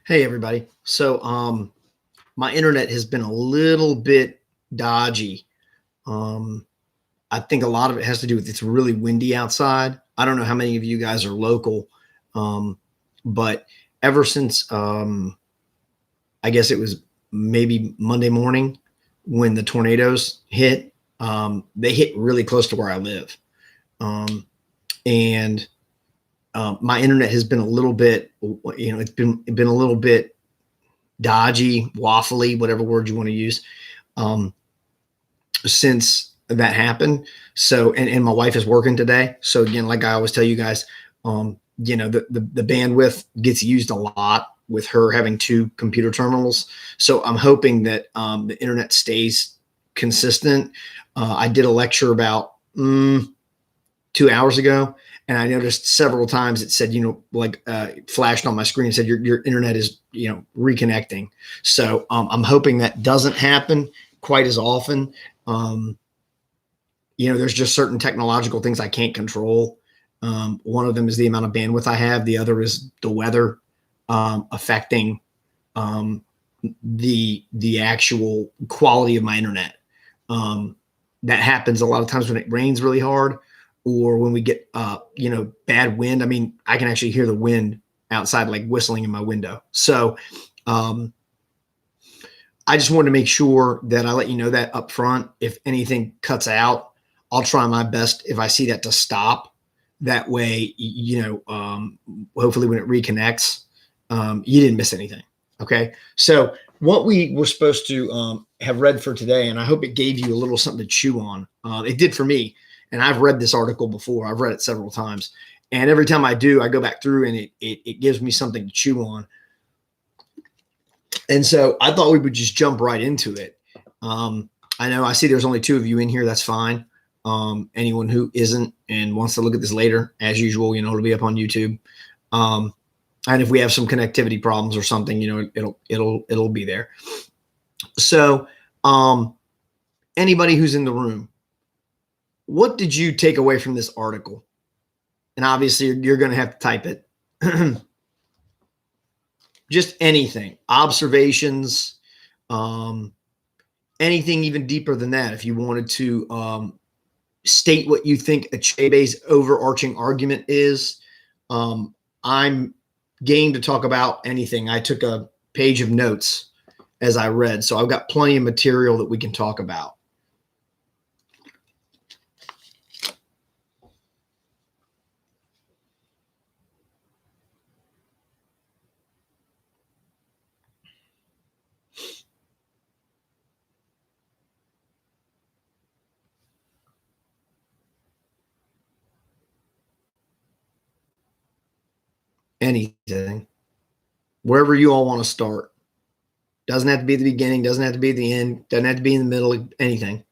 Hey everybody. My internet has been a little bit dodgy. Um I think a lot of it has to do with it's really windy outside. I don't know how many of you guys are local. But ever since I guess it was maybe Monday morning when the tornadoes hit, they hit really close to where I live. And My internet has been a little bit, it's been a little bit dodgy, waffly, whatever word you want to use, um, since that happened. And my wife is working today. So again, like I always tell you guys, the bandwidth gets used a lot with her having two computer terminals. So I'm hoping that the internet stays consistent. I did a lecture about 2 hours ago, and I noticed several times it said, flashed on my screen and said your internet is reconnecting. So I'm hoping that doesn't happen quite as often. Um, there's just certain technological things I can't control. One of them is the amount of bandwidth I have. The other is the weather affecting um, the actual quality of my internet. Um, that happens a lot of times when it rains really hard, or when we get bad wind. I mean, I can actually hear the wind outside, like whistling in my window. So um, I just wanted to make sure that I let you know that up front. If anything cuts out, I'll try my best if I see that to stop. That way, hopefully when it reconnects, you didn't miss anything. Okay. So what we were supposed to have read for today, and I hope it gave you a little something to chew on. It did for me. And I've read this article before. I've read it several times. And every time I do, I go back through and it gives me something to chew on. And so I thought we would just jump right into it. I know I see there's only two of you in here. That's fine. Anyone who isn't and wants to look at this later, as usual, it'll be up on YouTube. And if we have some connectivity problems or something, it'll be there. So, anybody who's in the room, what did you take away from this article? And obviously, you're going to have to type it. Just anything, observations, anything even deeper than that. If you wanted to state what you think Achebe's overarching argument is, I'm game to talk about anything. I took a page of notes as I read, so I've got plenty of material that we can talk about. Anything, wherever you all want to start. Doesn't have to be the beginning, doesn't have to be the end, doesn't have to be in the middle, anything.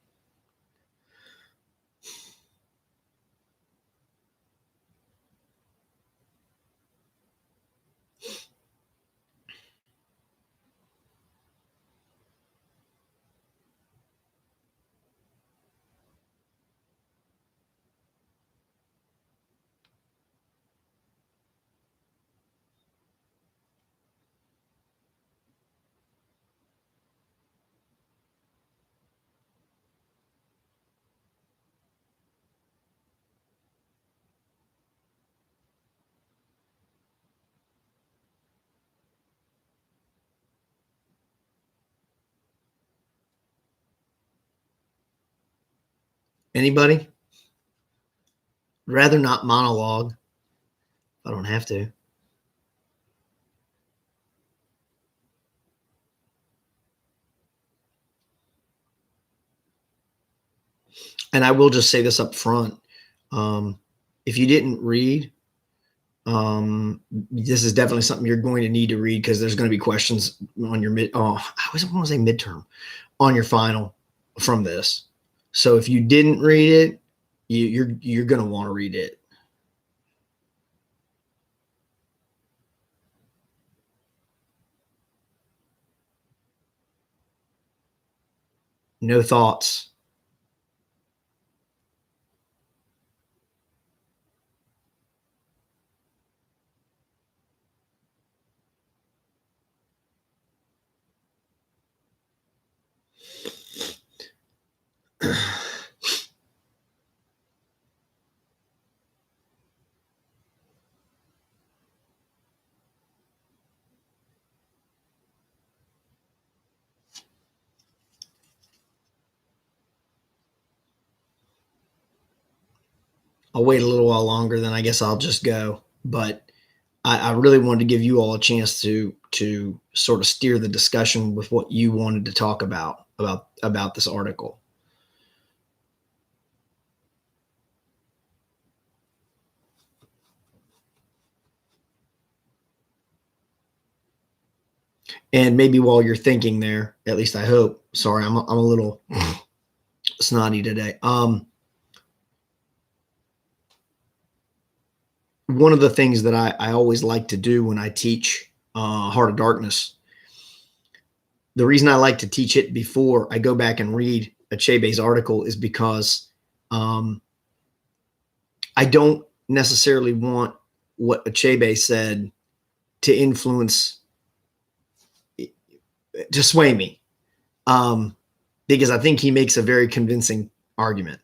Anybody? Rather not monologue. I don't have to. And I will just say this up front. If you didn't read, this is definitely something you're going to need to read, because there's going to be questions on your I was going to say midterm, on your final from this. So if you didn't read it, you're going to want to read it. No thoughts. I'll wait a little while longer, then I guess I'll just go. But I really wanted to give you all a chance to sort of steer the discussion with what you wanted to talk about this article. And maybe while you're thinking there, at least I hope. Sorry, I'm a little snotty today. One of the things that I always like to do when I teach Heart of Darkness, the reason I like to teach it before I go back and read Achebe's article is because I don't necessarily want what Achebe said to influence, to sway me, because I think he makes a very convincing argument.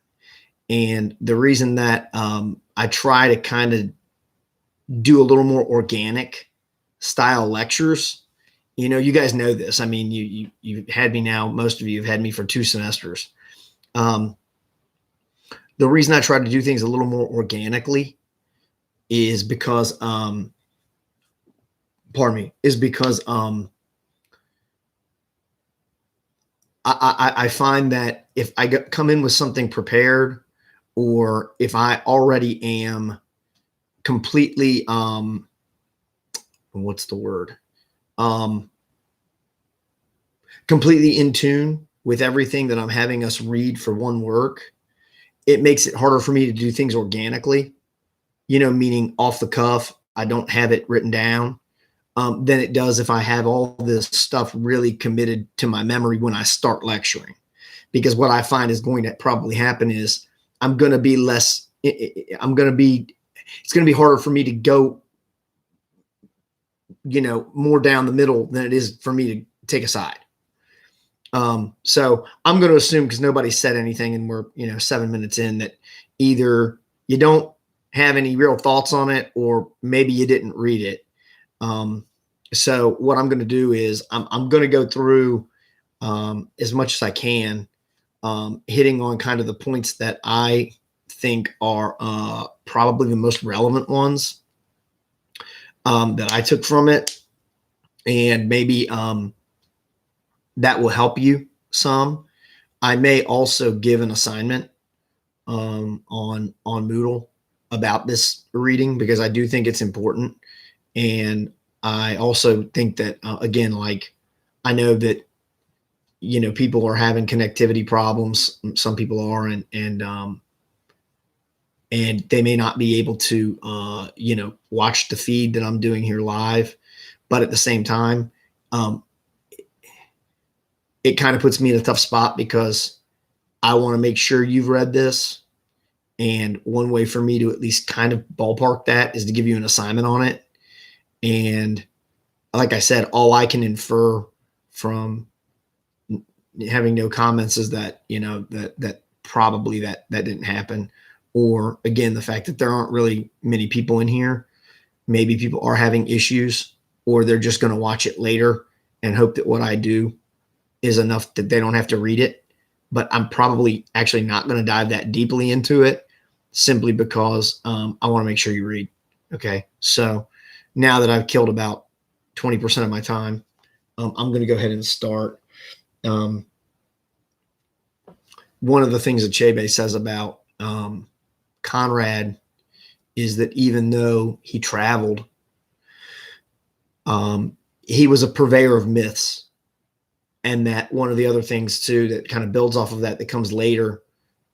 And the reason that I try to kind of do a little more organic style lectures, you guys know this. I mean, you've had me now. Most of you have had me for 2 semesters. The reason I try to do things a little more organically is because, I find that if I come in with something prepared, or if I already am completely, what's the word? Completely in tune with everything that I'm having us read for one work, it makes it harder for me to do things organically, meaning off the cuff. I don't have it written down. Than it does if I have all this stuff really committed to my memory when I start lecturing. Because what I find is going to probably happen is it's going to be harder for me to go, more down the middle than it is for me to take a side. So I'm going to assume, because nobody said anything and we're, 7 minutes in, that either you don't have any real thoughts on it, or maybe you didn't read it. So what I'm going to do is I'm going to go through as much as I can, hitting on kind of the points that I think are probably the most relevant ones that I took from it, and maybe that will help you some. I may also give an assignment on Moodle about this reading, because I do think it's important. And I also think that, again, like, I know that, people are having connectivity problems. Some people are, and they may not be able to, watch the feed that I'm doing here live. But at the same time, it kind of puts me in a tough spot, because I want to make sure you've read this. And one way for me to at least kind of ballpark that is to give you an assignment on it. And like I said, all I can infer from having no comments is that, that probably that didn't happen. Or again, the fact that there aren't really many people in here. Maybe people are having issues, or they're just going to watch it later and hope that what I do is enough that they don't have to read it. But I'm probably actually not going to dive that deeply into it, simply because I want to make sure you read. Okay. So now that I've killed about 20% of my time, I'm going to go ahead and start. One of the things that Achebe says about Conrad is that even though he traveled, he was a purveyor of myths. And that one of the other things too that kind of builds off of that comes later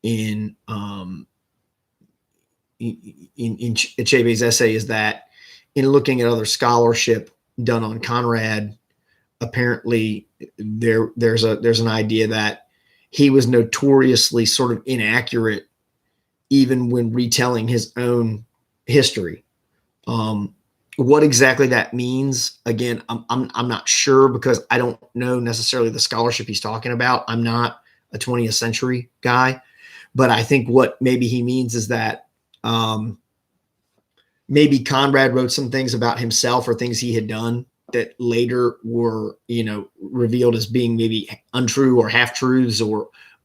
in Achebe's essay is that in looking at other scholarship done on Conrad, apparently there's an idea that he was notoriously sort of inaccurate even when retelling his own history. What exactly that means, again, I'm not sure, because I don't know necessarily the scholarship he's talking about. I'm not a 20th century guy, but I think what maybe he means is that maybe Conrad wrote some things about himself or things he had done that later were, revealed as being maybe untrue or half truths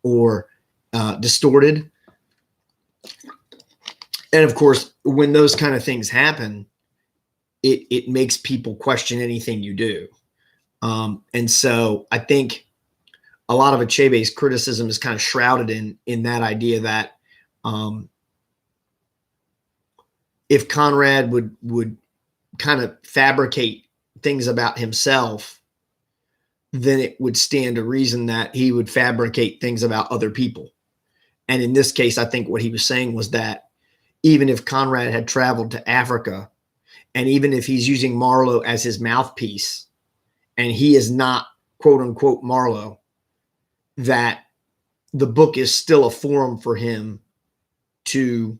or distorted. And of course, when those kind of things happen, it makes people question anything you do. And so I think a lot of Achebe's criticism is kind of shrouded in that idea that if Conrad would kind of fabricate things about himself, then it would stand to reason that he would fabricate things about other people. And in this case, I think what he was saying was that even if Conrad had traveled to Africa, and even if he's using Marlowe as his mouthpiece, and he is not quote unquote Marlowe, that the book is still a forum for him to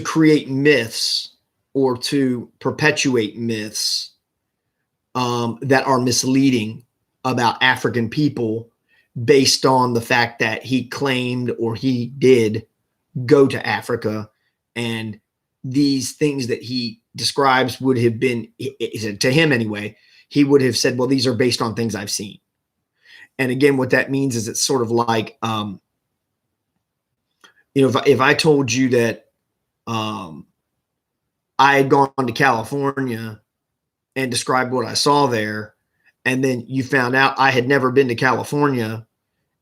create myths or to perpetuate myths that are misleading about African people based on the fact that he claimed or he did go to Africa, and these things that he describes would have been, to him anyway, he would have said, well, these are based on things I've seen. And again, what that means is it's sort of like, if I told you that I had gone to California and described what I saw there, and then you found out I had never been to California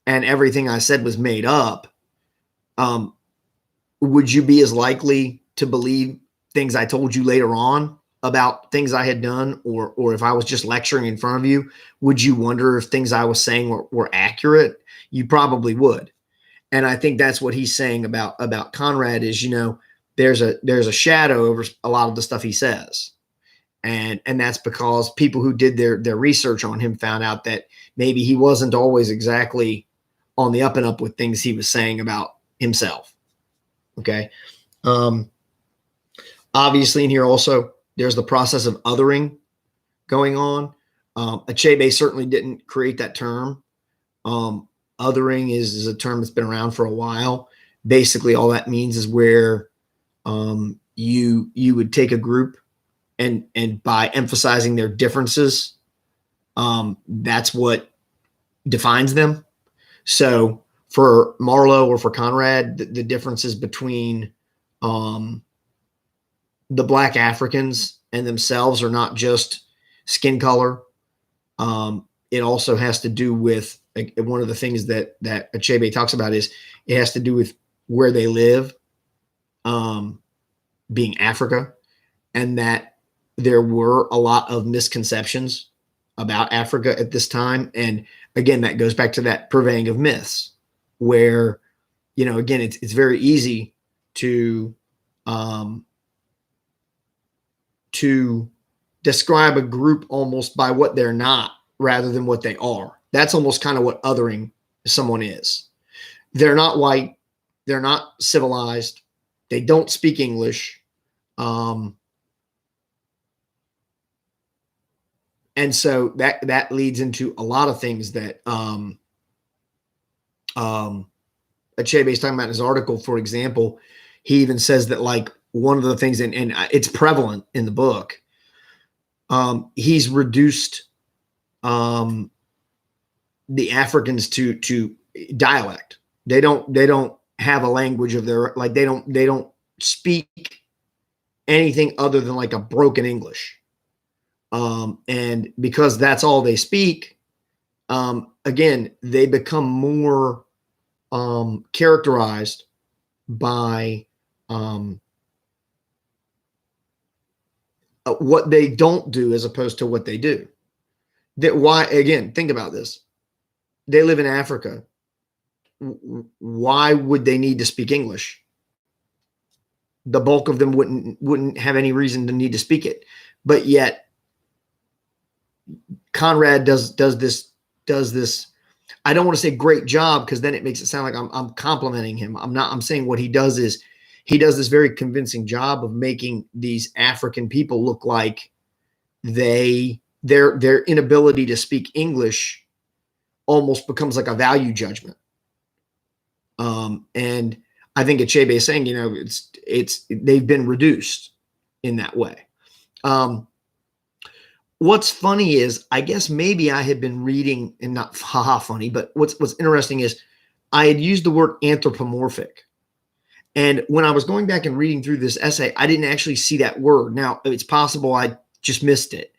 and everything I said was made up, would you be as likely to believe things I told you later on about things I had done? Or if I was just lecturing in front of you, would you wonder if things I was saying were accurate? You probably would. And I think that's what he's saying about Conrad is, there's a shadow over a lot of the stuff he says. And that's because people who did their research on him found out that maybe he wasn't always exactly on the up and up with things he was saying about himself. Okay. Obviously in here also, there's the process of othering going on. Achebe certainly didn't create that term. Othering is a term that's been around for a while. Basically, all that means is where you would take a group and by emphasizing their differences, that's what defines them. So for Marlowe or for Conrad, the differences between the Black Africans and themselves are not just skin color. It also has to do with, one of the things that Achebe talks about is it has to do with where they live, being Africa, and that there were a lot of misconceptions about Africa at this time. And again, that goes back to that purveying of myths where, again, it's very easy to describe a group almost by what they're not rather than what they are. That's almost kind of what othering someone is. They're not white. They're not civilized. They don't speak English. And so that leads into a lot of things that Achebe is talking about in his article. For example, he even says that, like, one of the things, and it's prevalent in the book, he's reduced the Africans to dialect. They don't have a language of their, like, they don't speak anything other than like a broken English. And because that's all they speak, again, they become more characterized by what they don't do as opposed to what they do. That why, again, think about this. They live in Africa. Why would they need to speak English? The bulk of them wouldn't have any reason to need to speak it. But yet Conrad does this. I don't want to say great job, because then it makes it sound like I'm complimenting him. I'm not. I'm saying what he does is he does this very convincing job of making these African people look like their inability to speak English almost becomes like a value judgment. And I think Achebe is saying, they've been reduced in that way. What's funny is, I guess maybe I had been reading, and not haha funny, but what's interesting is I had used the word anthropomorphic. And when I was going back and reading through this essay, I didn't actually see that word. Now, it's possible I just missed it,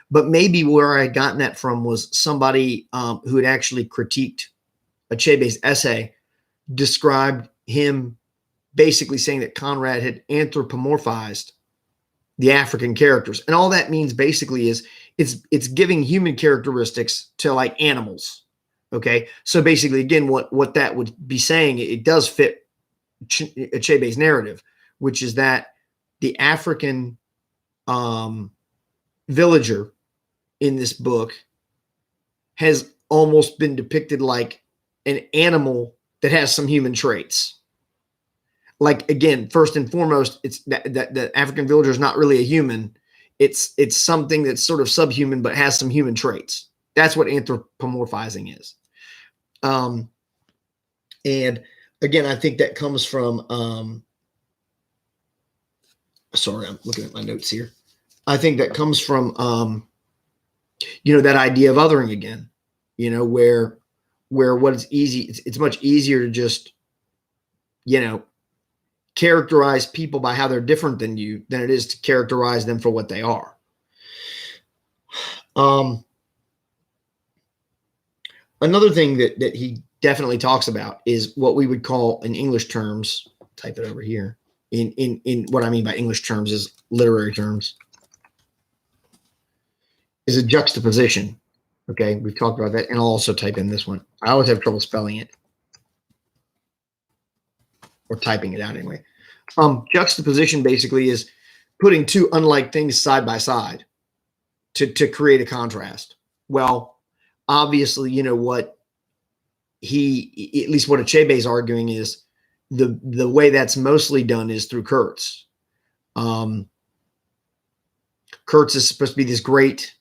but maybe where I had gotten that from was somebody who had actually critiqued Achebe's essay, described him basically saying that Conrad had anthropomorphized the African characters. And all that means basically is it's giving human characteristics to like animals. Okay. So basically, again, what that would be saying, it does fit Achebe's narrative, which is that the African villager in this book has almost been depicted like an animal that has some human traits. Like, again, first and foremost, it's that the African villager is not really a human. It's something that's sort of subhuman but has some human traits. That's what anthropomorphizing is. And again, I think that comes from sorry, I'm looking at my notes here. I think that comes from that idea of othering again, where what is easy, it's much easier to just, characterize people by how they're different than you than it is to characterize them for what they are. Another thing that he definitely talks about is what we would call in English terms, type it over here, in what I mean by English terms is literary terms, is a juxtaposition. Okay, we've talked about that, and I'll also type in this one. I always have trouble spelling it or typing it out anyway. Juxtaposition basically is putting two unlike things side by side to create a contrast. Well, obviously, what at least what Achebe is arguing is the way that's mostly done is through Kurtz. Kurtz is supposed to be this great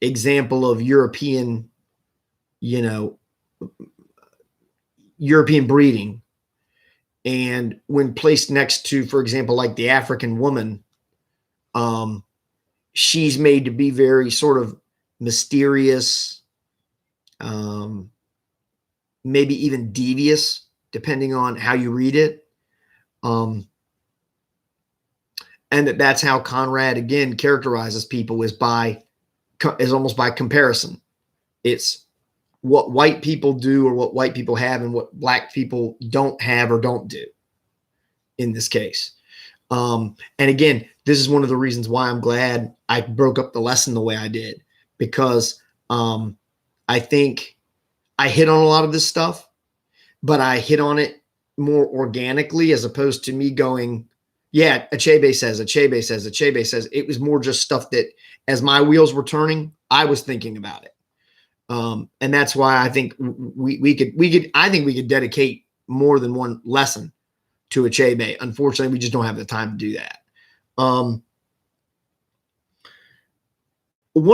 example of European breeding. And when placed next to, for example, like the African woman, she's made to be very sort of mysterious, maybe even devious, depending on how you read it. And that's how Conrad again characterizes people, is almost by comparison. It's what white people do or what white people have and what black people don't have or don't do in this case. And again, this is one of the reasons why I'm glad I broke up the lesson the way I did, because I think I hit on a lot of this stuff, but I hit on it more organically as opposed to me going, yeah, Achebe says, Achebe says, Achebe says. It was more just stuff that as my wheels were turning, I was thinking about it. And that's why I think we could dedicate more than one lesson to Achebe. Unfortunately, we just don't have the time to do that. One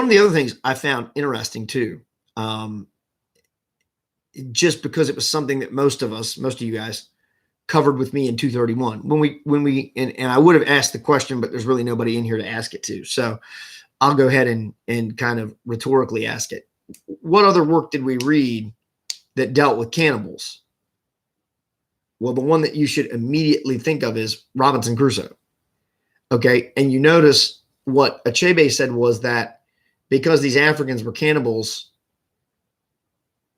of the other things I found interesting too, just because it was something that most of you guys covered with me in 231 when we and I would have asked the question, but there's really nobody in here to ask it to. So I'll go ahead and kind of rhetorically ask it. What other work did we read that dealt with cannibals? Well, the one that you should immediately think of is Robinson Crusoe. Okay. And you notice what Achebe said was that because these Africans were cannibals,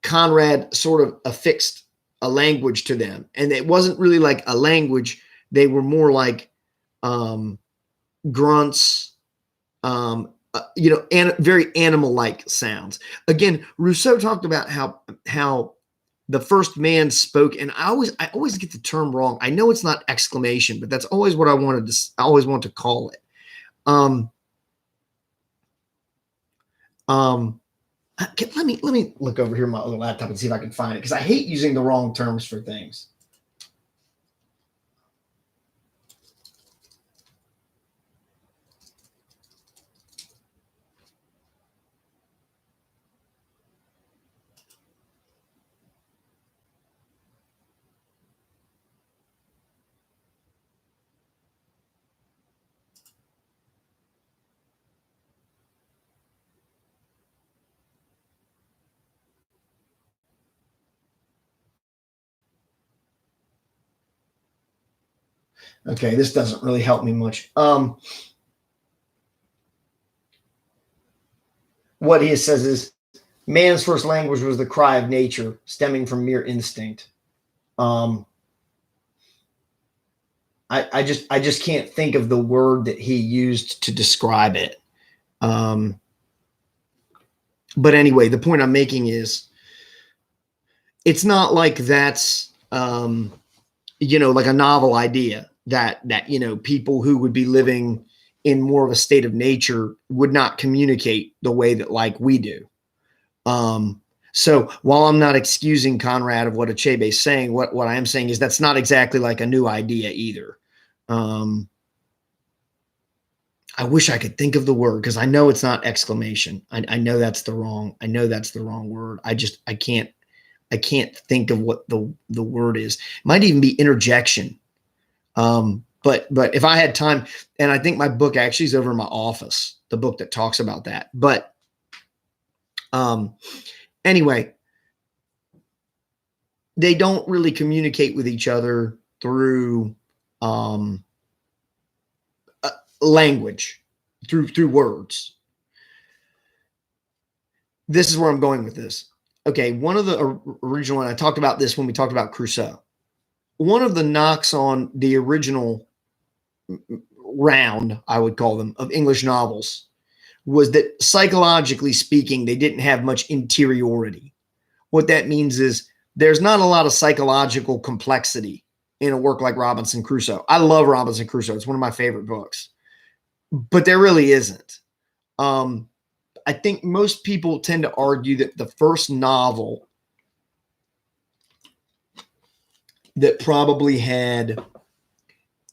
Conrad sort of affixed a language to them. And it wasn't really like a language. They were more like grunts, and very animal-like sounds. Again, Rousseau talked about how the first man spoke, and I always get the term wrong. I know it's not exclamation, but that's always what I always want to call it. Let me look over here on my other laptop and see if I can find it, because I hate using the wrong terms for things. Okay, this doesn't really help me much. What he says is man's first language was the cry of nature, stemming from mere instinct. Um, I just can't think of the word that he used to describe it. Um, but anyway, the point I'm making is it's not like that's like a novel idea that people who would be living in more of a state of nature would not communicate the way that like we do. So while I'm not excusing Conrad of what Achebe is saying, what I am saying is that's not exactly like a new idea either. I wish I could think of the word because I know it's not exclamation. I know that's the wrong word. I can't think of what the word is. It might even be interjection. But if I had time, and I think my book actually is over in my office, the book that talks about that. But anyway, they don't really communicate with each other through language, through words. This is where I'm going with this. Okay, one of the original, and I talked about this when we talked about Crusoe. One of the knocks on the original round, I would call them, of English novels was that psychologically speaking, they didn't have much interiority. What that means is there's not a lot of psychological complexity in a work like Robinson Crusoe. I love Robinson Crusoe. It's one of my favorite books, but there really isn't. I think most people tend to argue that the first novel that probably had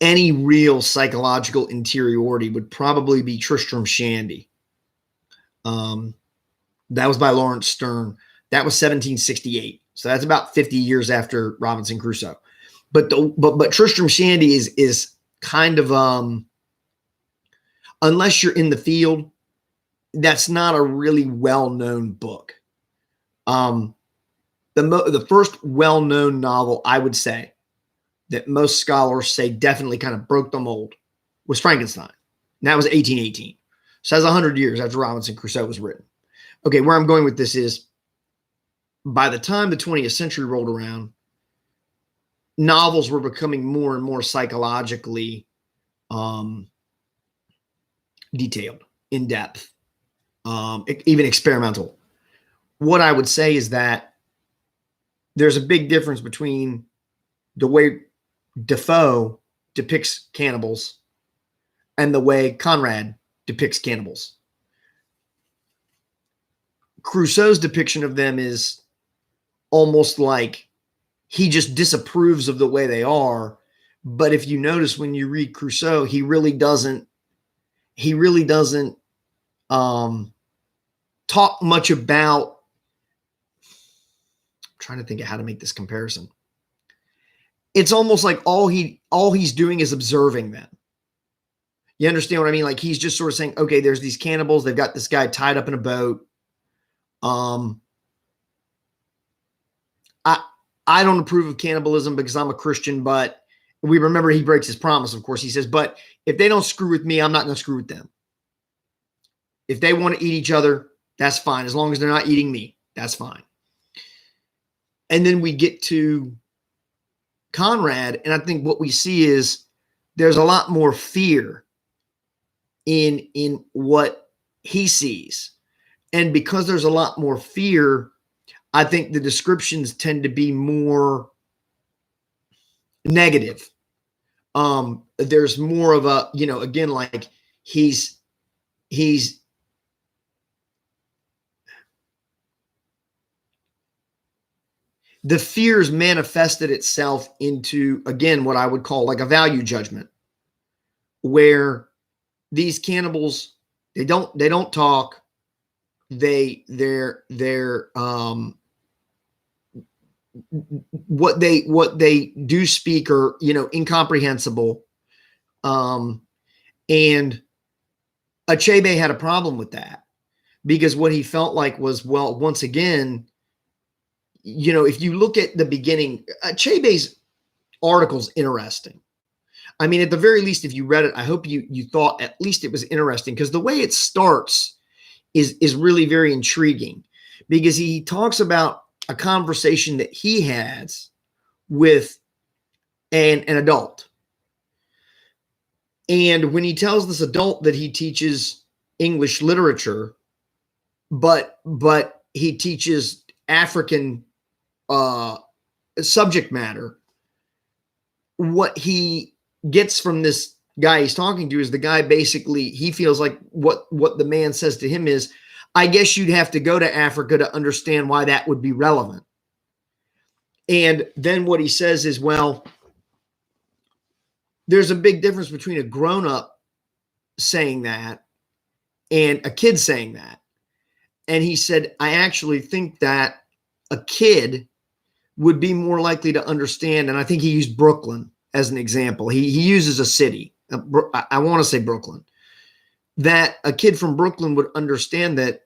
any real psychological interiority would probably be Tristram Shandy. That was by Lawrence Stern. That was 1768. So that's about 50 years after Robinson Crusoe. But Tristram Shandy is kind of unless you're in the field, that's not a really well-known book. The first well-known novel I would say that most scholars say definitely kind of broke the mold was Frankenstein. And that was 1818. So that's 100 years after Robinson Crusoe was written. Okay, where I'm going with this is by the time the 20th century rolled around, novels were becoming more and more psychologically detailed, in depth, even experimental. What I would say is that there's a big difference between the way Defoe depicts cannibals and the way Conrad depicts cannibals. Crusoe's depiction of them is almost like he just disapproves of the way they are. But if you notice when you read Crusoe, he really doesn't talk much about, I'm trying to think of how to make this comparison. It's almost like all he's doing is observing them. You understand what I mean? Like he's just sort of saying, okay, there's these cannibals. They've got this guy tied up in a boat. I don't approve of cannibalism because I'm a Christian, but we remember he breaks his promise. Of course, he says, but if they don't screw with me, I'm not going to screw with them. If they want to eat each other, that's fine. As long as they're not eating me, that's fine. And then we get to Conrad, and I think what we see is there's a lot more fear in what he sees. And because there's a lot more fear, I think the descriptions tend to be more negative. There's more of a, again, like he's the fears manifested itself into, again, what I would call like a value judgment, where these cannibals, they don't talk. They're what they do speak are, incomprehensible. And Achebe had a problem with that because what he felt like was, well, once again, if you look at the beginning, Achebe's article is interesting. I mean, at the very least, if you read it, I hope you thought at least it was interesting, because the way it starts is really very intriguing, because he talks about a conversation that he has with an adult. And when he tells this adult that he teaches English literature, but he teaches African subject matter, what he gets from this guy he's talking to is the guy basically, he feels like what the man says to him is, I guess you'd have to go to Africa to understand why that would be relevant. And then what he says is, well, there's a big difference between a grown-up saying that and a kid saying that. And he said, I actually think that a kid would be more likely to understand. And I think he used Brooklyn as an example. He uses a city. I want to say Brooklyn. That a kid from Brooklyn would understand that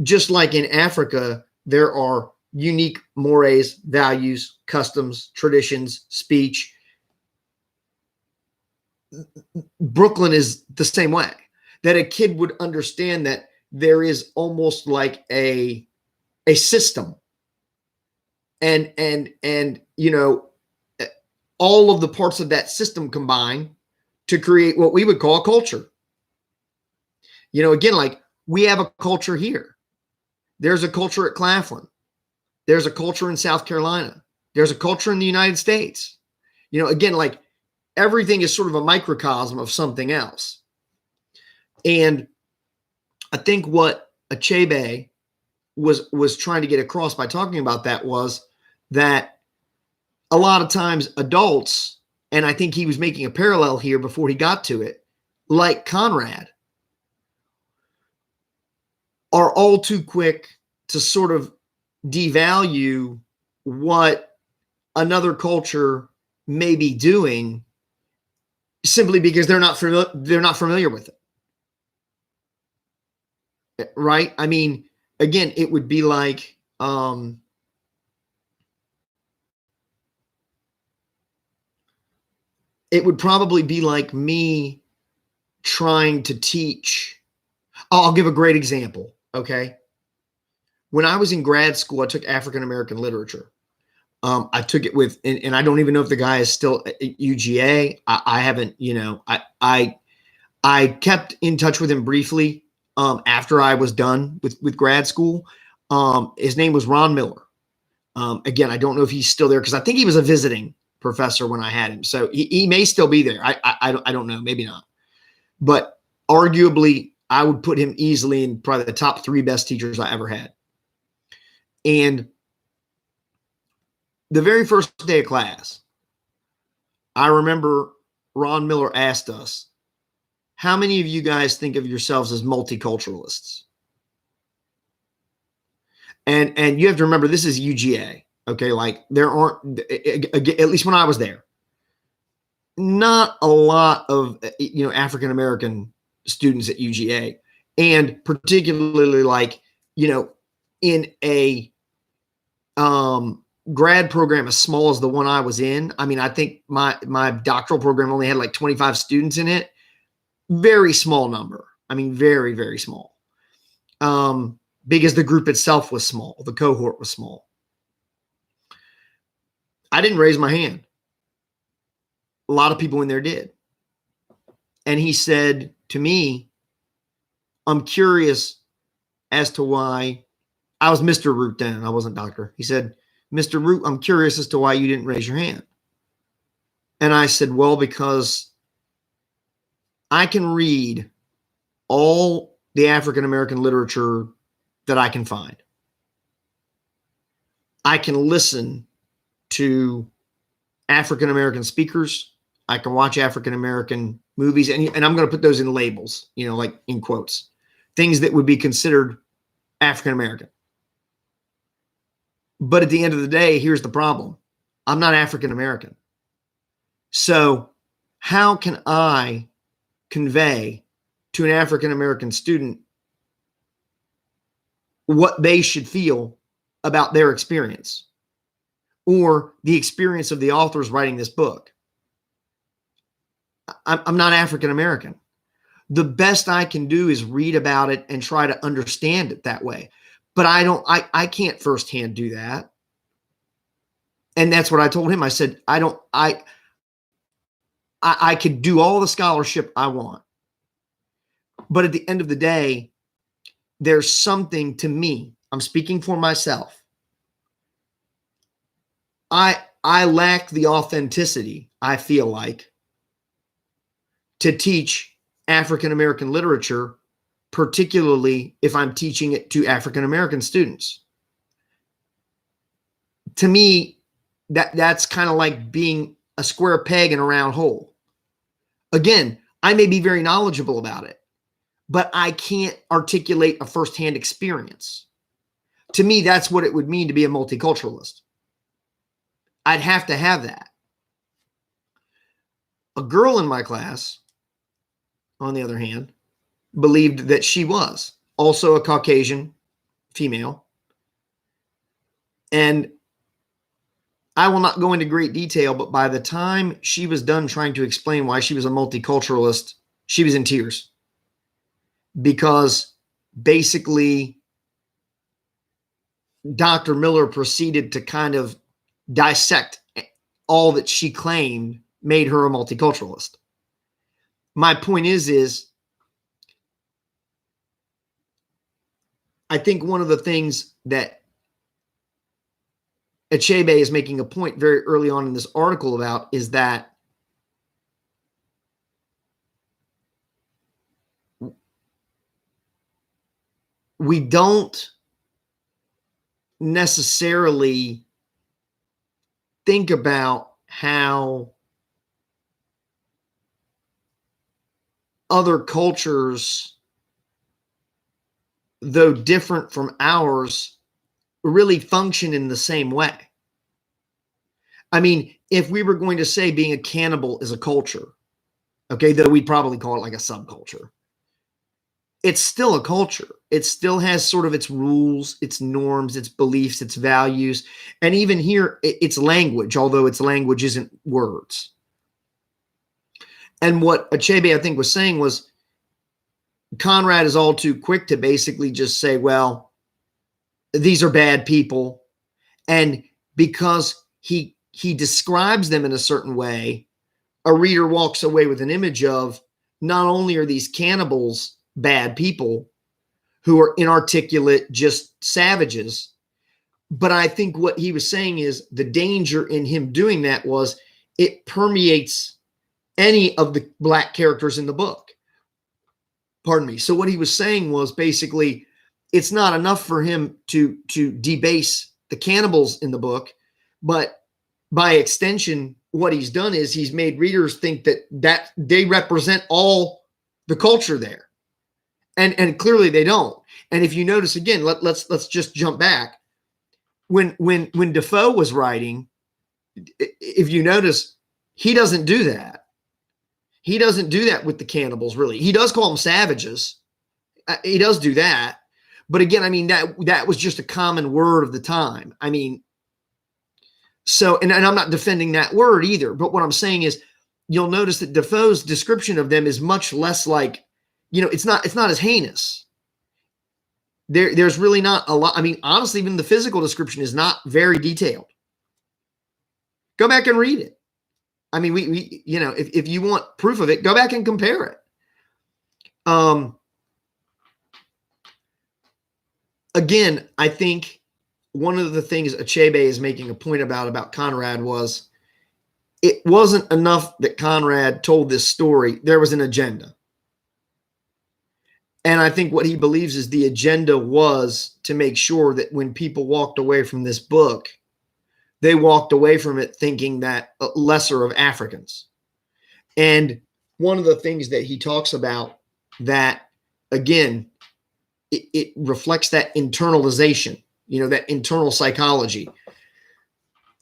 just like in Africa, there are unique mores, values, customs, traditions, speech. Brooklyn is the same way. That a kid would understand that there is almost like a system. And you know, all of the parts of that system combine to create what we would call a culture. You know, again, like we have a culture here. There's a culture at Claflin. There's a culture in South Carolina. There's a culture in the United States. You know, again, like everything is sort of a microcosm of something else. And I think what Achebe was trying to get across by talking about that was that a lot of times adults, and I think he was making a parallel here before he got to it, like Conrad, are all too quick to sort of devalue what another culture may be doing simply because they're not familiar with it. Right? I mean, again, it would be like it would probably be like me trying to teach. I'll give a great example. Okay. When I was in grad school, I took African American literature. I took it with, and I don't even know if the guy is still at UGA. I haven't, you know, I kept in touch with him briefly after I was done with grad school. His name was Ron Miller. Again, I don't know if he's still there because I think he was a visiting professor when I had him. So he may still be there. I don't know, maybe not. But arguably, I would put him easily in probably the top 3 best teachers I ever had. And the very first day of class, I remember Ron Miller asked us, how many of you guys think of yourselves as multiculturalists? And you have to remember, this is UGA. Okay. Like there aren't, at least when I was there, not a lot of, you know, African-American students at UGA, and particularly like, you know, in a grad program as small as the one I was in. I mean, I think my doctoral program only had like 25 students in it. Very small number. I mean, very, very small. Because the group itself was small. The cohort was small. I didn't raise my hand. A lot of people in there did. And he said to me, I'm curious as to why. I was Mr. Root then. I wasn't doctor. He said, Mr. Root, I'm curious as to why you didn't raise your hand. And I said, well, because I can read all the African-American literature that I can find. I can listen to African-American speakers. I can watch African-American movies, and I'm going to put those in labels, you know, like in quotes, things that would be considered African-American. But at the end of the day, here's the problem. I'm not African-American. So how can I convey to an African-American student what they should feel about their experience or the experience of the authors writing this book? I'm not African American. The best I can do is read about it and try to understand it that way. But I can't firsthand do that. And that's what I told him. I said, I could do all the scholarship I want. But at the end of the day, there's something to me. I'm speaking for myself. I lack the authenticity, I feel like, to teach African American literature, particularly if I'm teaching it to African American students. To me, that's kind of like being a square peg in a round hole. Again, I may be very knowledgeable about it, but I can't articulate a firsthand experience. To me, that's what it would mean to be a multiculturalist. I'd have to have that. A girl in my class, on the other hand, believed that she was also a Caucasian female. And I will not go into great detail, but by the time she was done trying to explain why she was a multiculturalist, she was in tears. Because basically, Dr. Miller proceeded to kind of dissect all that she claimed made her a multiculturalist. My point is I think one of the things that Achebe is making a point very early on in this article about is that we don't necessarily think about how other cultures, though different from ours, really function in the same way. I mean, if we were going to say being a cannibal is a culture, okay, though we'd probably call it like a subculture, it's still a culture. It still has sort of its rules, its norms, its beliefs, its values. And even here, it's language, although its language isn't words. And what Achebe, I think, was saying was Conrad is all too quick to basically just say, well, these are bad people. And because he describes them in a certain way, a reader walks away with an image of not only are these cannibals bad people who are inarticulate, just savages, but I think what he was saying is the danger in him doing that was it permeates any of the black characters in the book. Pardon me. So what he was saying was basically it's not enough for him to debase the cannibals in the book, but by extension, what he's done is he's made readers think that they represent all the culture there. And clearly they don't. And if you notice again, let's just jump back. When Defoe was writing, if you notice, he doesn't do that. He doesn't do that with the cannibals, really. He does call them savages. He does do that. But again, I mean, that was just a common word of the time. I mean, so, and I'm not defending that word either. But what I'm saying is, you'll notice that Defoe's description of them is much less like, it's not as heinous. There's really not a lot. I mean, honestly, even the physical description is not very detailed. Go back and read it. I mean, we if you want proof of it, go back and compare it. Again, I think one of the things Achebe is making a point about Conrad was it wasn't enough that Conrad told this story. There was an agenda. And I think what he believes is the agenda was to make sure that when people walked away from this book, they walked away from it thinking that lesser of Africans. And one of the things that he talks about that, again, it reflects that internalization, that internal psychology.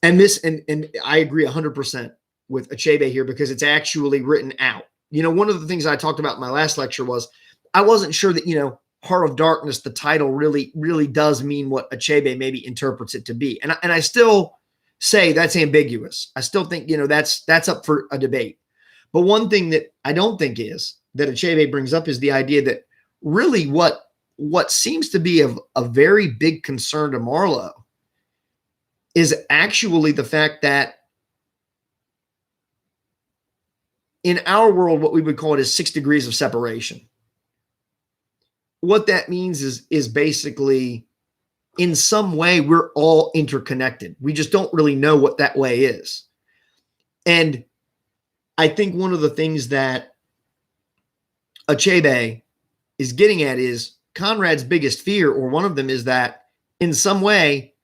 And and I agree 100% with Achebe here because it's actually written out. One of the things I talked about in my last lecture was I wasn't sure that, Heart of Darkness, the title really does mean what Achebe maybe interprets it to be. And I still say that's ambiguous. I still think, that's up for a debate. But one thing that I don't think is that Achebe brings up is the idea that really what seems to be a very big concern to Marlowe is actually the fact that in our world, what we would call it is 6 degrees of separation. What that means is basically in some way we're all interconnected. We just don't really know what that way is. And I think one of the things that Achebe is getting at is Conrad's biggest fear, or one of them, is that in some way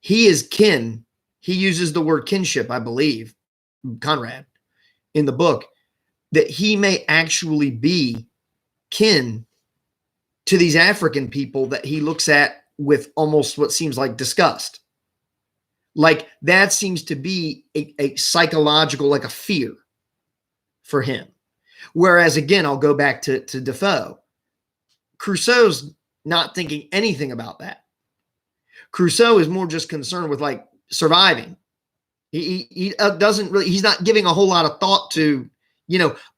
he is kin. He uses the word kinship, I believe, Conrad, in the book, that he may actually be kin to these African people that he looks at with almost what seems like disgust. Like that seems to be a psychological, like a fear for him. Whereas again, I'll go back to Defoe. Crusoe's not thinking anything about that. Crusoe is more just concerned with like surviving. He doesn't really, he's not giving a whole lot of thought to,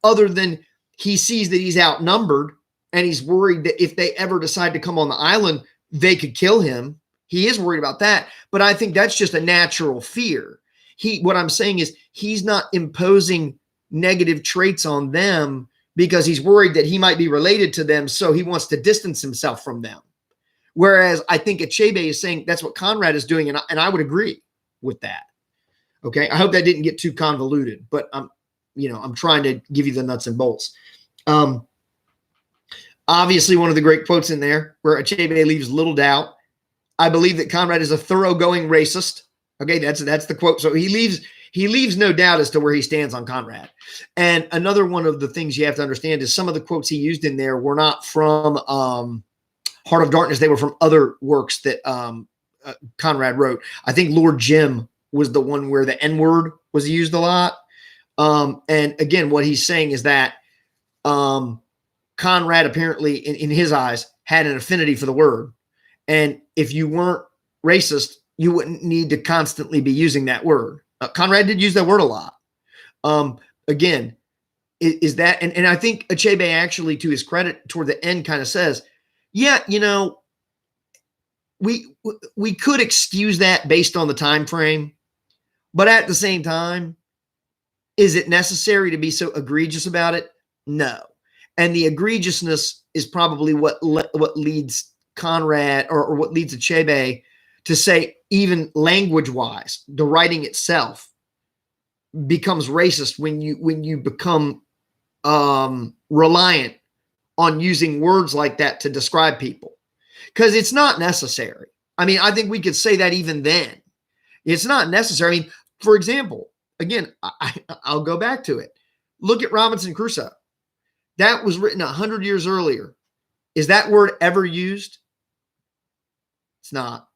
other than he sees that he's outnumbered and he's worried that if they ever decide to come on the island, they could kill him. He is worried about that. But I think that's just a natural fear. What I'm saying is he's not imposing negative traits on them because he's worried that he might be related to them. So he wants to distance himself from them. Whereas I think Achebe is saying that's what Conrad is doing. And I would agree with that. Okay. I hope that didn't get too convoluted, but I'm trying to give you the nuts and bolts. Obviously, one of the great quotes in there where Achebe leaves little doubt. I believe that Conrad is a thoroughgoing racist. Okay, that's the quote. So he leaves no doubt as to where he stands on Conrad. And another one of the things you have to understand is some of the quotes he used in there were not from Heart of Darkness. They were from other works that Conrad wrote. I think Lord Jim was the one where the N-word was used a lot. And again, what he's saying is that Conrad apparently, in his eyes, had an affinity for the word. And if you weren't racist, you wouldn't need to constantly be using that word. Conrad did use that word a lot. Again, is that, and I think Achebe actually, to his credit, toward the end kind of says, yeah, we could excuse that based on the time frame, but at the same time, is it necessary to be so egregious about it? No. And the egregiousness is probably what leads Conrad or what leads Achebe to say, even language-wise, the writing itself becomes racist when you become reliant on using words like that to describe people, because it's not necessary. I mean, I think we could say that even then. It's not necessary. I mean, for example, again, I'll go back to it. Look at Robinson Crusoe. That was written 100 years earlier. Is that word ever used? It's not.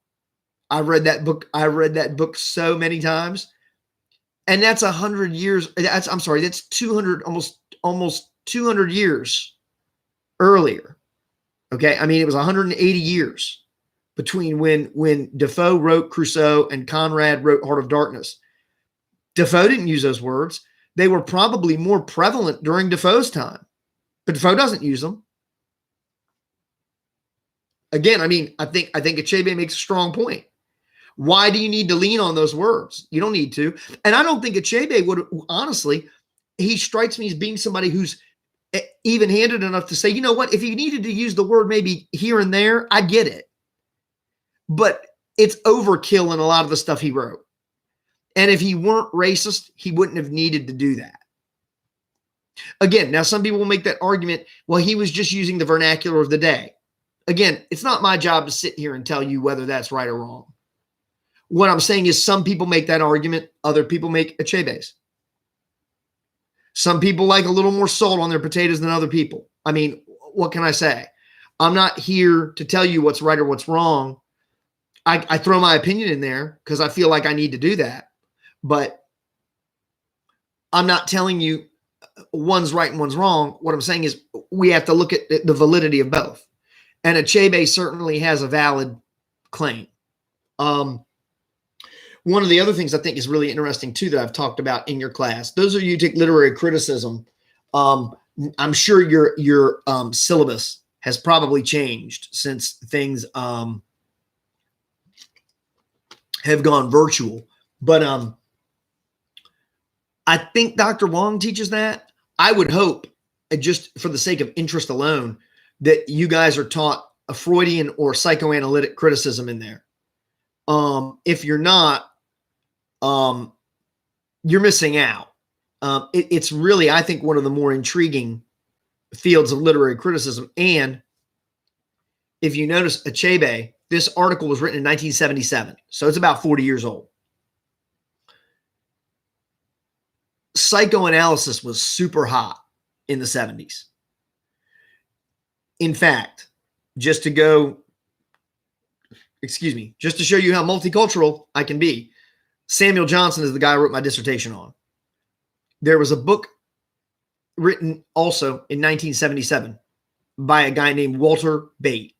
I read that book so many times. And that's 100 years. That's 200, almost 200 years earlier. Okay. I mean, it was 180 years between when Defoe wrote Crusoe and Conrad wrote Heart of Darkness. Defoe didn't use those words. They were probably more prevalent during Defoe's time, but Defoe doesn't use them. Again, I mean, I think Achebe makes a strong point. Why do you need to lean on those words? You don't need to. And I don't think Achebe would, honestly, he strikes me as being somebody who's even-handed enough to say, you know what, if you needed to use the word maybe here and there, I get it. But it's overkill in a lot of the stuff he wrote. And if he weren't racist, he wouldn't have needed to do that. Again, now some people will make that argument, well, he was just using the vernacular of the day. Again, it's not my job to sit here and tell you whether that's right or wrong. What I'm saying is some people make that argument, other people make Achebe's. Some people like a little more salt on their potatoes than other people. I mean, what can I say? I'm not here to tell you what's right or what's wrong. I throw my opinion in there because I feel like I need to do that. But I'm not telling you one's right and one's wrong. What I'm saying is we have to look at the validity of both. And Achebe certainly has a valid claim. One of the other things I think is really interesting too that I've talked about in your class, those of you who take literary criticism, I'm sure your syllabus has probably changed since things have gone virtual. But I think Dr. Wong teaches that. I would hope, just for the sake of interest alone, that you guys are taught a Freudian or psychoanalytic criticism in there. If you're not, you're missing out. It's really, I think, one of the more intriguing fields of literary criticism. And if you notice Achebe, this article was written in 1977, so it's about 40 years old. Psychoanalysis was super hot in the 70s. In fact, just to show you how multicultural I can be, Samuel Johnson is the guy I wrote my dissertation on. There was a book written also in 1977 by a guy named Walter Bate.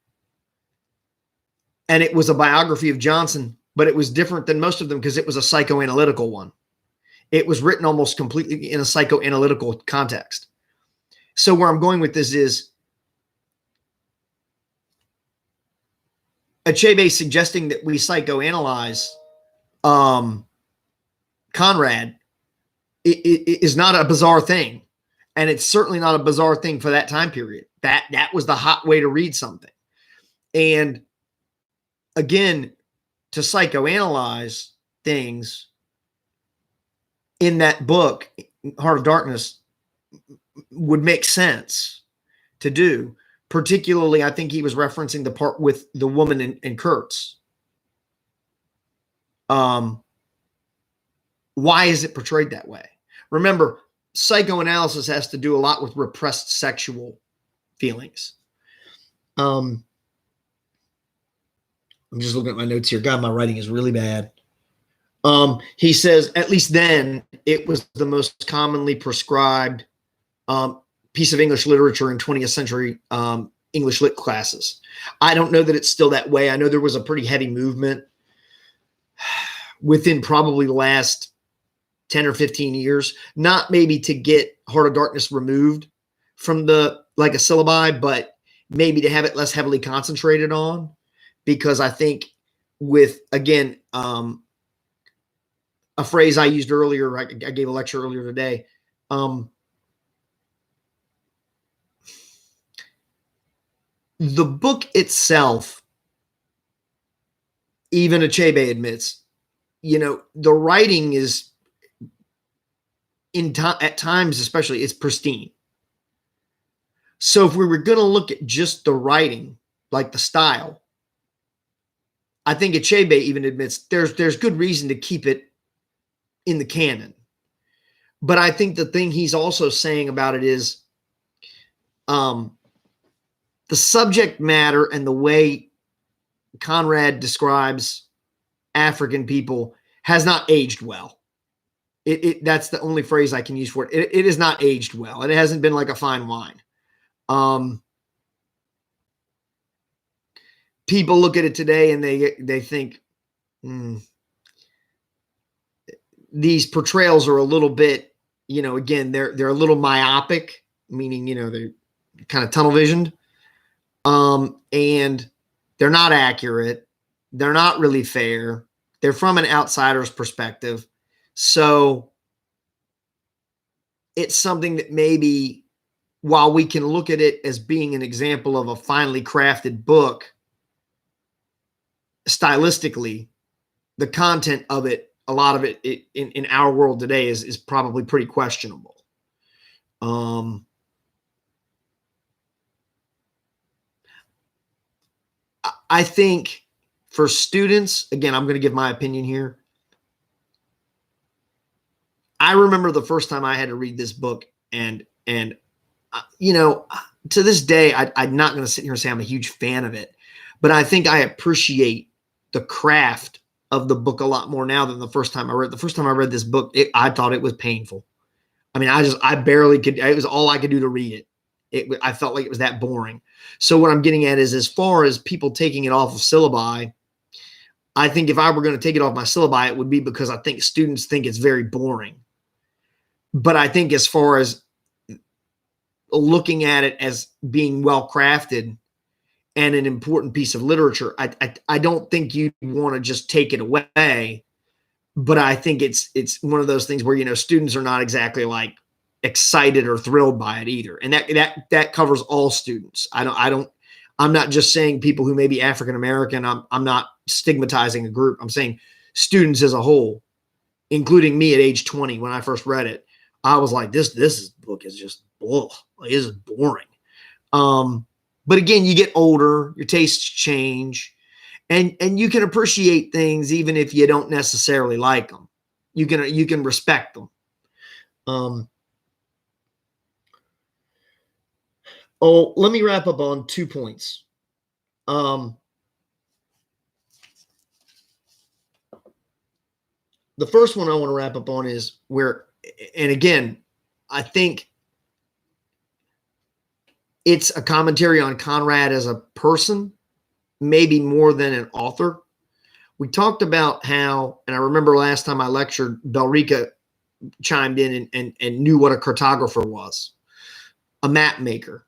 And it was a biography of Johnson, but it was different than most of them because it was a psychoanalytical one. It was written almost completely in a psychoanalytical context. So where I'm going with this is Achebe suggesting that we psychoanalyze Conrad is not a bizarre thing. And it's certainly not a bizarre thing for that time period. That was the hot way to read something. And again, to psychoanalyze things in that book, Heart of Darkness, would make sense to do. Particularly, I think he was referencing the part with the woman in Kurtz. Why is it portrayed that way? Remember, psychoanalysis has to do a lot with repressed sexual feelings. I'm just looking at my notes here. God, my writing is really bad. He says, at least then, it was the most commonly prescribed piece of English literature in 20th century English lit classes. I don't know that it's still that way. I know there was a pretty heavy movement within probably the last 10 or 15 years, not maybe to get Heart of Darkness removed from a syllabi, but maybe to have it less heavily concentrated on, because I think with, again, a phrase I used earlier, I gave a lecture earlier today, the book itself, even Achebe admits, the writing is at times, especially, it's pristine. So if we were going to look at just the writing, like the style, I think Achebe even admits there's good reason to keep it in the canon. But I think the thing he's also saying about it is the subject matter and the way Conrad describes African people has not aged well. That's the only phrase I can use for it. It is not aged well. And it hasn't been like a fine wine. People look at it today and they think these portrayals are a little bit, again, they're a little myopic, meaning, they're kind of tunnel visioned. And they're not accurate. They're not really fair. They're from an outsider's perspective. So it's something that maybe, while we can look at it as being an example of a finely crafted book, stylistically, the content of it, a lot of it in our world today is probably pretty questionable. I think for students, again, I'm going to give my opinion here. I remember the first time I had to read this book, and to this day, I'm not going to sit here and say I'm a huge fan of it, but I think I appreciate the craft of the book a lot more now than the first time I read. The first time I read this book, I thought it was painful. I mean, I barely could. It was all I could do to read it. I felt like it was that boring. So what I'm getting at is, as far as people taking it off of syllabi, I think if I were going to take it off my syllabi, it would be because I think students think it's very boring. But I think as far as looking at it as being well crafted and an important piece of literature, I don't think you want to just take it away. But I think it's one of those things where, you know, students are not exactly like excited or thrilled by it either. And that covers all students. I'm not just saying people who may be African American. I'm not stigmatizing a group. I'm saying students as a whole, including me at age 20 when I first read it. I was like, this book is just, like, this is boring. But again, you get older, your tastes change, and you can appreciate things even if you don't necessarily like them. You can respect them. Let me wrap up on 2 points. The first one I want to wrap up on is where, and again, I think it's a commentary on Conrad as a person, maybe more than an author. We talked about how, and I remember last time I lectured, Belrica chimed in and knew what a cartographer was, a map maker.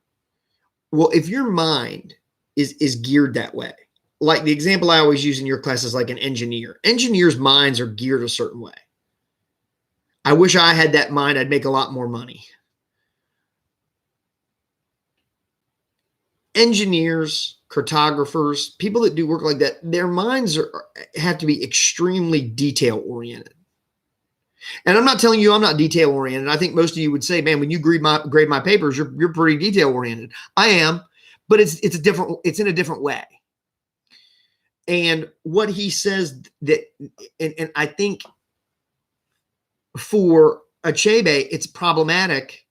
Well, if your mind is geared that way, like the example I always use in your class is like an engineer. Engineers' minds are geared a certain way. I wish I had that mind. I'd make a lot more money. Engineers, cartographers, people that do work like that, their minds have to be extremely detail oriented. And I'm not telling you I'm not detail oriented. I think most of you would say, man, when you grade my papers, you're pretty detail oriented. I am, but it's in a different way. And what he says that, and I think for Achebe, it's problematic.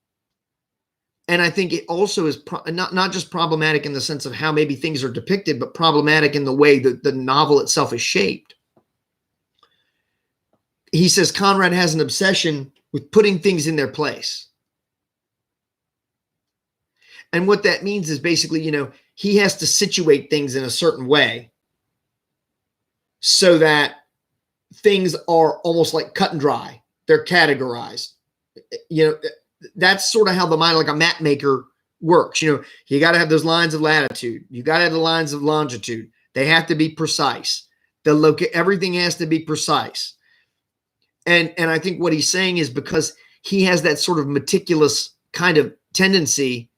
And I think it also is not just problematic in the sense of how maybe things are depicted, but problematic in the way that the novel itself is shaped. He says Conrad has an obsession with putting things in their place. And what that means is basically, you know, he has to situate things in a certain way so that things are almost like cut and dry. They're categorized. You know, that's sort of how the mind, like a map maker, works. You know, you got to have those lines of latitude. You got to have the lines of longitude. They have to be precise. Everything has to be precise. And I think what he's saying is because he has that sort of meticulous kind of tendency,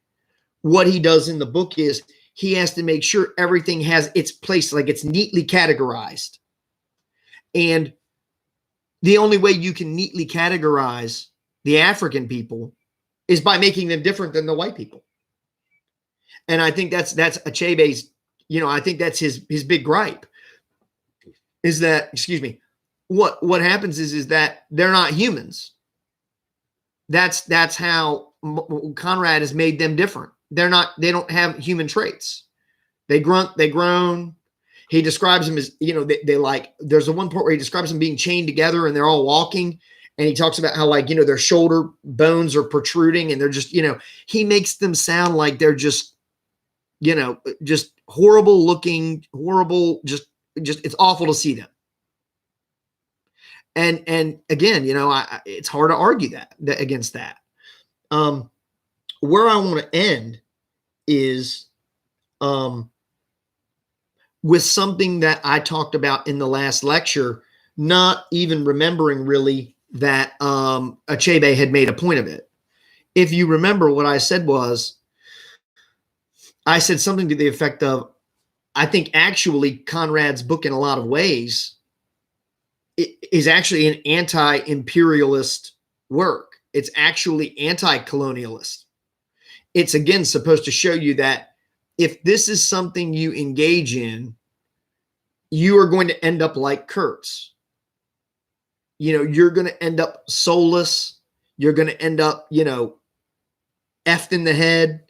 what he does in the book is he has to make sure everything has its place, like it's neatly categorized. And the only way you can neatly categorize the African people is by making them different than the white people. And I think that's Achebe's, you know, I think that's his big gripe is that, excuse me, what happens is that they're not humans. That's how Conrad has made them different. They don't have human traits. They grunt, they groan. He describes them as, you know, they like, there's the one part where he describes them being chained together and they're all walking. And he talks about how, like, you know, their shoulder bones are protruding and they're just, you know, he makes them sound like they're just, you know, just horrible looking, horrible, just it's awful to see them. And again, you know, it's hard to argue that against that. Where I want to end is with something that I talked about in the last lecture, not even remembering really that Achebe had made a point of it. If you remember, what I said was, I said something to the effect of, I think actually Conrad's book in a lot of ways is actually an anti-imperialist work. It's actually anti-colonialist. It's, again, supposed to show you that if this is something you engage in, you are going to end up like Kurtz. You know, you're going to end up soulless. You're going to end up, you know, effed in the head.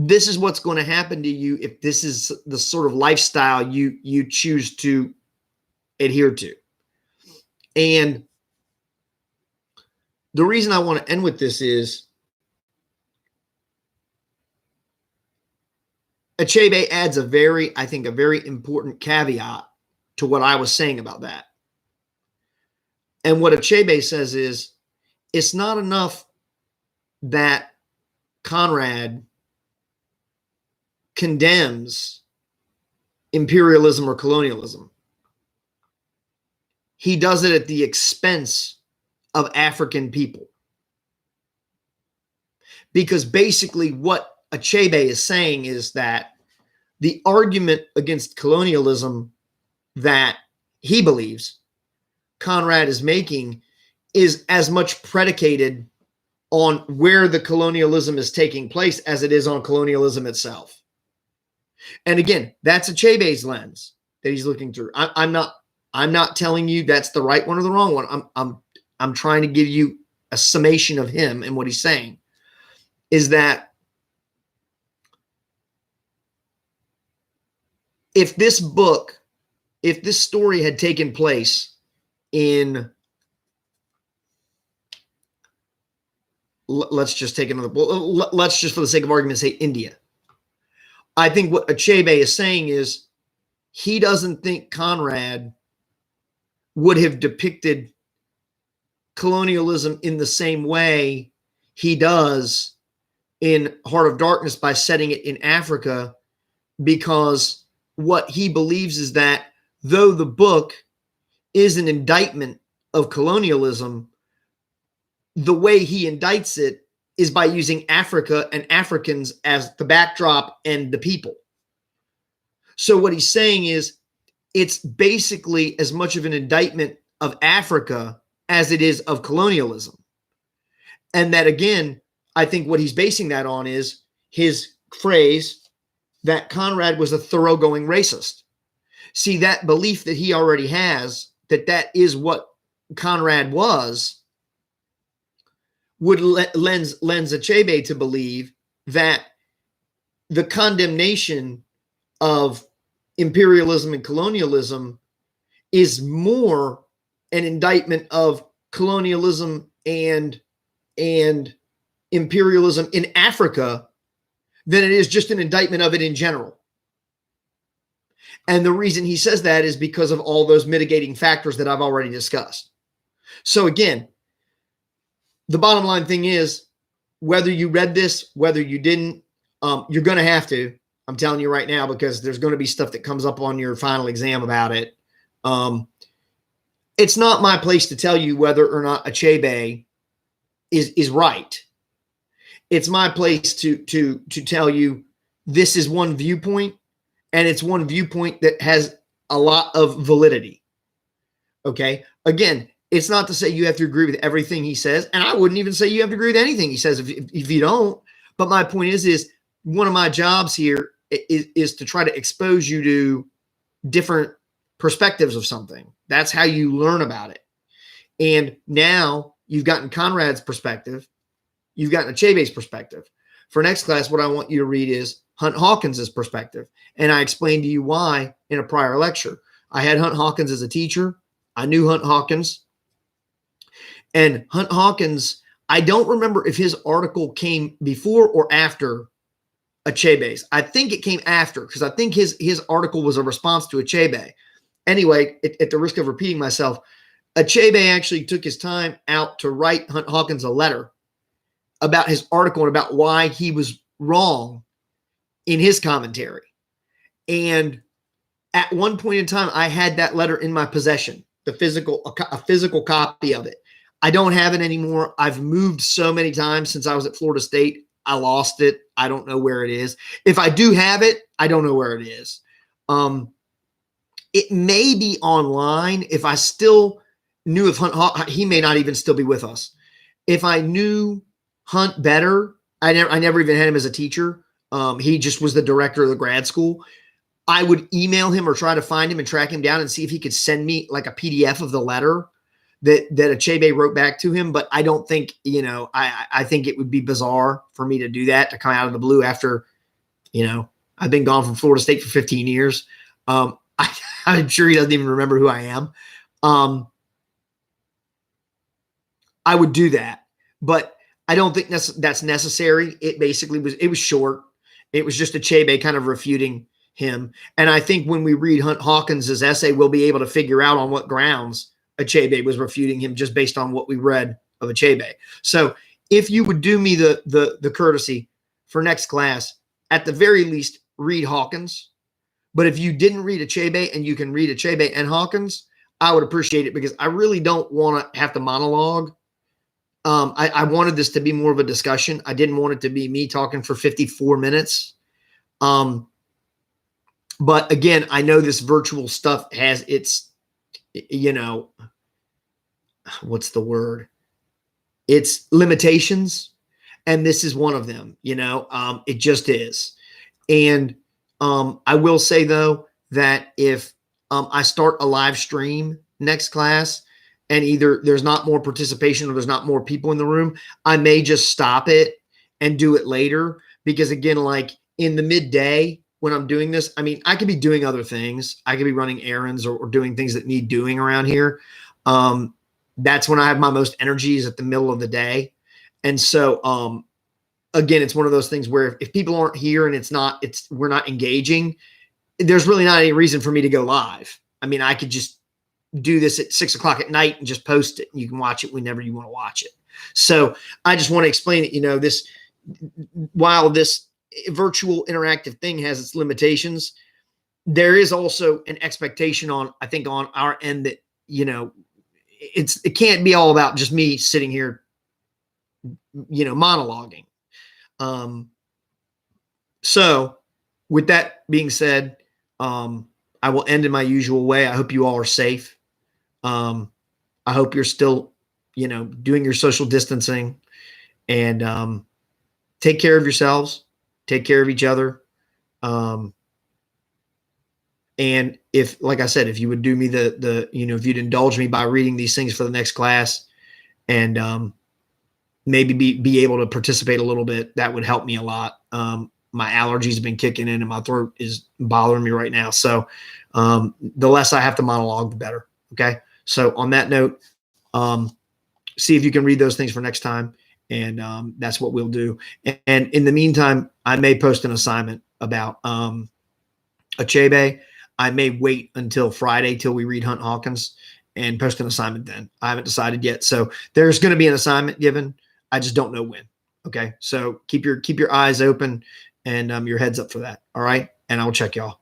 This is what's going to happen to you if this is the sort of lifestyle you choose to adhere to. And the reason I want to end with this is Achebe adds I think, a very important caveat to what I was saying about that. And what Achebe says is, it's not enough that Conrad condemns imperialism or colonialism. He does it at the expense of African people. Because basically what Achebe is saying is that the argument against colonialism that he believes Conrad is making is as much predicated on where the colonialism is taking place as it is on colonialism itself. And again, that's Achebe's lens that he's looking through. I'm not telling you that's the right one or the wrong one. I'm trying to give you a summation of him and what he's saying is that if this story had taken place in, let's just take another, let's just for the sake of argument say India. I think what Achebe is saying is he doesn't think Conrad would have depicted colonialism in the same way he does in Heart of Darkness by setting it in Africa, because what he believes is that though the book is an indictment of colonialism, the way he indicts it is by using Africa and Africans as the backdrop and the people. So what he's saying is it's basically as much of an indictment of Africa as it is of colonialism. And that, again, I think what he's basing that on is his phrase that Conrad was a thoroughgoing racist. See, that belief that he already has, that is what Conrad was, would lends Achebe to believe that the condemnation of imperialism and colonialism is more an indictment of colonialism and imperialism in Africa than it is just an indictment of it in general. And the reason he says that is because of all those mitigating factors that I've already discussed. So again, the bottom line thing is, whether you read this, whether you didn't, you're going to have to. I'm telling you right now, because there's going to be stuff that comes up on your final exam about it. It's not my place to tell you whether or not Achebe is right. It's my place to tell you this is one viewpoint, and it's one viewpoint that has a lot of validity. Okay. Again, it's not to say you have to agree with everything he says, and I wouldn't even say you have to agree with anything he says if you don't. But my point is one of my jobs here is to try to expose you to different perspectives of something. That's how you learn about it. And now you've gotten Conrad's perspective. You've gotten Achebe's perspective. For next class, what I want you to read is Hunt Hawkins' perspective. And I explained to you why in a prior lecture. I had Hunt Hawkins as a teacher. I knew Hunt Hawkins. And Hunt Hawkins, I don't remember if his article came before or after Achebe's. I think it came after, because I think his article was a response to Achebe. Anyway, at the risk of repeating myself, Achebe actually took his time out to write Hunt Hawkins a letter about his article and about why he was wrong in his commentary. And at one point in time, I had that letter in my possession, a physical copy of it. I don't have it anymore. I've moved so many times since I was at Florida State. I lost it. I don't know where it is. If I do have it, I don't know where it is. It may be online. If I still knew if Hunt, he may not even still be with us. If I knew Hunt better, I never even had him as a teacher. He just was the director of the grad school. I would email him or try to find him and track him down and see if he could send me like a PDF of the letter that Achebe wrote back to him. But I don't think, I think it would be bizarre for me to do that, to come out of the blue after, I've been gone from Florida State for 15 years. I'm sure he doesn't even remember who I am. I would do that, but I don't think that's necessary. It basically was short. It was just Achebe kind of refuting him. And I think when we read Hunt Hawkins's essay, we'll be able to figure out on what grounds Achebe was refuting him just based on what we read of Achebe. So if you would do me the courtesy for next class, at the very least, read Hawkins. But if you didn't read Achebe and you can read Achebe and Hawkins, I would appreciate it, because I really don't want to have to monologue. I wanted this to be more of a discussion. I didn't want it to be me talking for 54 minutes. But again, I know this virtual stuff has its, what's the word? It's limitations. And this is one of them, it just is. And I will say, though, that if I start a live stream next class and either there's not more participation or there's not more people in the room, I may just stop it and do it later. Because again, like in the midday when I'm doing this, I mean, I could be doing other things. I could be running errands or doing things that need doing around here. That's when I have my most energy, is at the middle of the day. And so, again, it's one of those things where if people aren't here and we're not engaging, there's really not any reason for me to go live. I mean, I could just do this at 6 o'clock at night and just post it. You can watch it whenever you want to watch it. So I just want to explain that, while this virtual interactive thing has its limitations, there is also an expectation I think on our end that, it can't be all about just me sitting here, monologuing. So with that being said, I will end in my usual way. I hope you all are safe. I hope you're still, doing your social distancing, and take care of yourselves, take care of each other. And if, like I said, if you would do me if you'd indulge me by reading these things for the next class, and maybe be able to participate a little bit, that would help me a lot. My allergies have been kicking in and my throat is bothering me right now. So the less I have to monologue, the better. Okay. So on that note, see if you can read those things for next time. And that's what we'll do. And in the meantime, I may post an assignment about Achebe. I may wait until Friday till we read Hunt Hawkins and post an assignment then. I haven't decided yet. So there's going to be an assignment given. I just don't know when. Okay. So keep your eyes open and your heads up for that. All right. And I will check y'all.